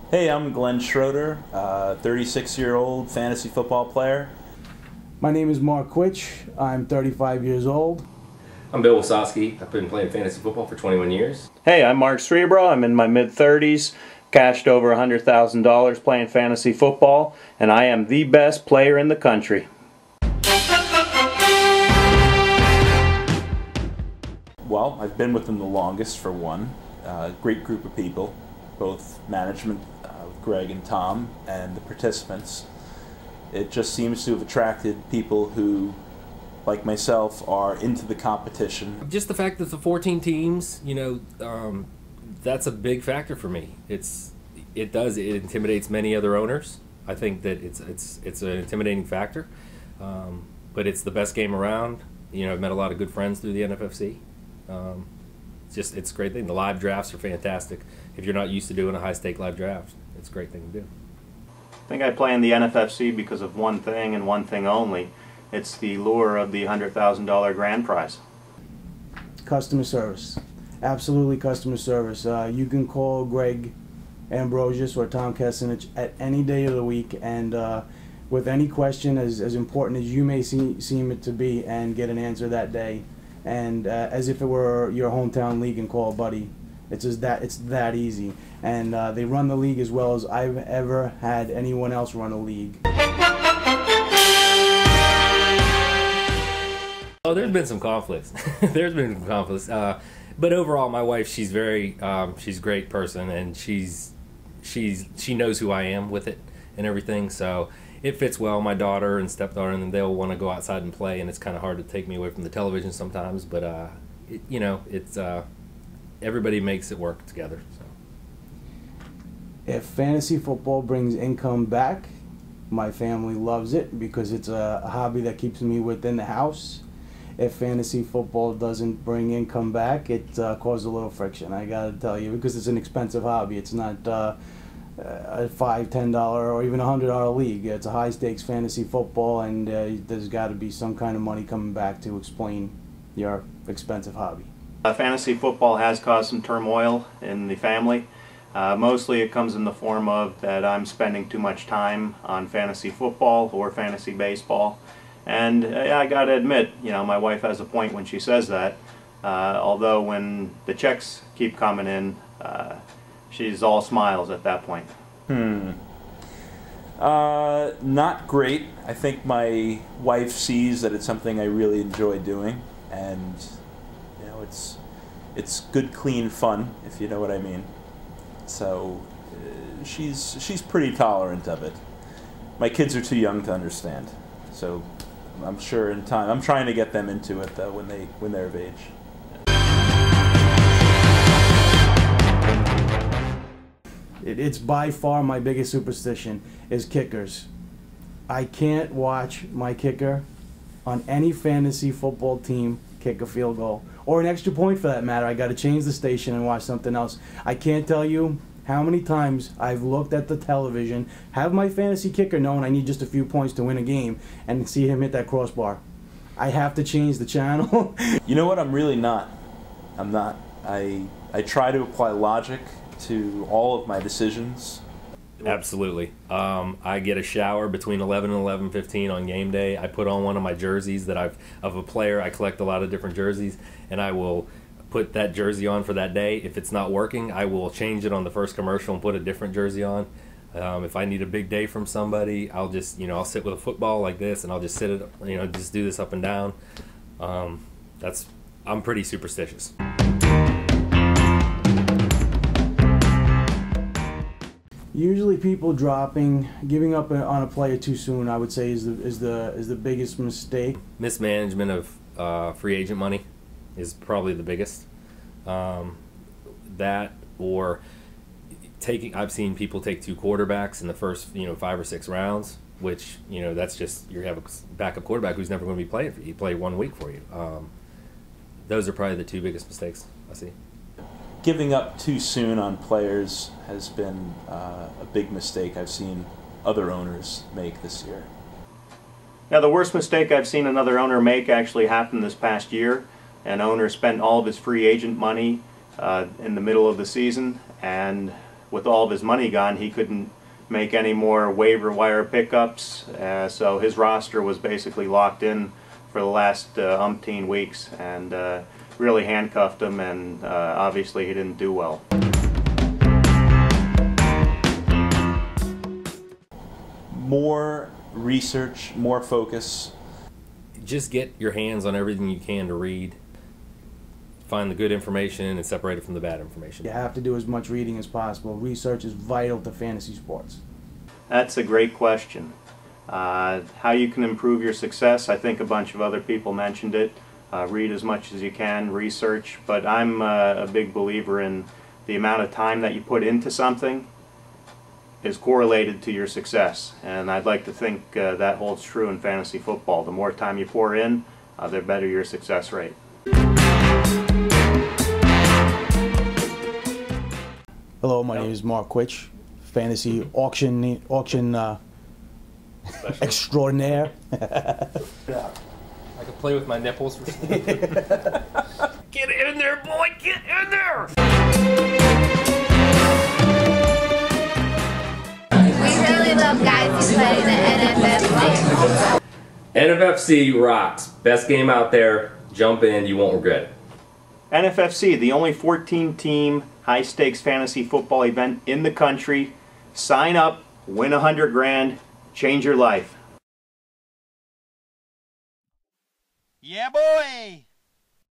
Hey, I'm Glenn Schroeder, 36-year-old fantasy football player. My name is Mark Quitch. I'm 35 years old. I'm Bill Wasowski. I've been playing fantasy football for 21 years. Hey, I'm Mark Cerebro. I'm in my mid-30s, cashed over $100,000 playing fantasy football, and I am the best player in the country. Well, I've been with them the longest, for one. Great group of people, both management with Greg and Tom, and the participants. It just seems to have attracted people who, like myself, are into the competition. Just the fact that the 14 teams, that's a big factor for me. It intimidates many other owners. I think that it's an intimidating factor, but it's the best game around. I've met a lot of good friends through the NFFC. It's a great thing. The live drafts are fantastic. If you're not used to doing a high-stake live draft, it's a great thing to do. I think I play in the NFFC because of one thing and one thing only. It's the lure of the $100,000 grand prize. Customer service. Absolutely customer service. You can call Greg Ambrosius or Tom Kessinich at any day of the week and with any question as important as you may seem it to be, and get an answer that day. And as if it were your hometown league, and call a buddy. It's that easy. And they run the league as well as I've ever had anyone else run a league. Oh, there's been some conflicts. There's been some conflicts. But overall, my wife, she's a great person, and she knows who I am with it and everything. So it fits well. My daughter and stepdaughter, and they'll want to go outside and play, and it's kind of hard to take me away from the television sometimes. But everybody makes it work together. So. If fantasy football brings income back, my family loves it because it's a hobby that keeps me within the house. If fantasy football doesn't bring income back, it causes a little friction, I gotta tell you, because it's an expensive hobby. It's not a $5, $10, or even $100 league. It's a high-stakes fantasy football, and there's got to be some kind of money coming back to explain your expensive hobby. Fantasy football has caused some turmoil in the family. Mostly it comes in the form of that I'm spending too much time on fantasy football or fantasy baseball. And I gotta admit, my wife has a point when she says that. Although when the checks keep coming in, she's all smiles at that point. Not great. I think my wife sees that it's something I really enjoy doing, and it's good, clean fun, if you know what I mean. So she's pretty tolerant of it. My kids are too young to understand, so I'm sure in time. I'm trying to get them into it though when they're of age. It's by far my biggest superstition is kickers. I can't watch my kicker on any fantasy football team kick a field goal, or an extra point for that matter. I got to change the station and watch something else. I can't tell you how many times I've looked at the television, have my fantasy kicker knowing I need just a few points to win a game, and see him hit that crossbar. I have to change the channel. You know what? I'm really not. I'm not. I try to apply logic to all of my decisions. Absolutely. I get a shower between 11 and 11:15 on game day. I put on one of my jerseys that of a player. I collect a lot of different jerseys, and I will put that jersey on for that day. If it's not working, I will change it on the first commercial and put a different jersey on. If I need a big day from somebody, I'll just, I'll sit with a football like this, and I'll just sit it, just do this up and down. I'm pretty superstitious. Usually, people giving up on a player too soon, I would say, is the biggest mistake. Mismanagement of free agent money is probably the biggest. That, or I've seen people take two quarterbacks in the first 5 or 6 rounds, which that's just, you have a backup quarterback who's never going to be playing for you. He played 1 week for you. Those are probably the two biggest mistakes I see. Giving up too soon on players has been a big mistake I've seen other owners make this year. Now, the worst mistake I've seen another owner make actually happened this past year. An owner spent all of his free agent money in the middle of the season, and with all of his money gone, he couldn't make any more waiver wire pickups, so his roster was basically locked in for the last umpteen weeks, and really handcuffed him, and obviously he didn't do well. More research, more focus. Just get your hands on everything you can to read. Find the good information and separate it from the bad information. You have to do as much reading as possible. Research is vital to fantasy sports. That's a great question. How you can improve your success, I think a bunch of other people mentioned it. Read as much as you can, research, but I'm a big believer in the amount of time that you put into something is correlated to your success, and I'd like to think that holds true in fantasy football. The more time you pour in, the better your success rate. Hello, my name is Mark Quitch, fantasy auction extraordinaire. Yeah. I can play with my nipples. Get in there, boy! Get in there! We really love guys who play the NFFC. NFFC rocks. Best game out there. Jump in. You won't regret it. NFFC, the only 14-team high-stakes fantasy football event in the country. Sign up, win $100 grand, change your life. Yeah, boy!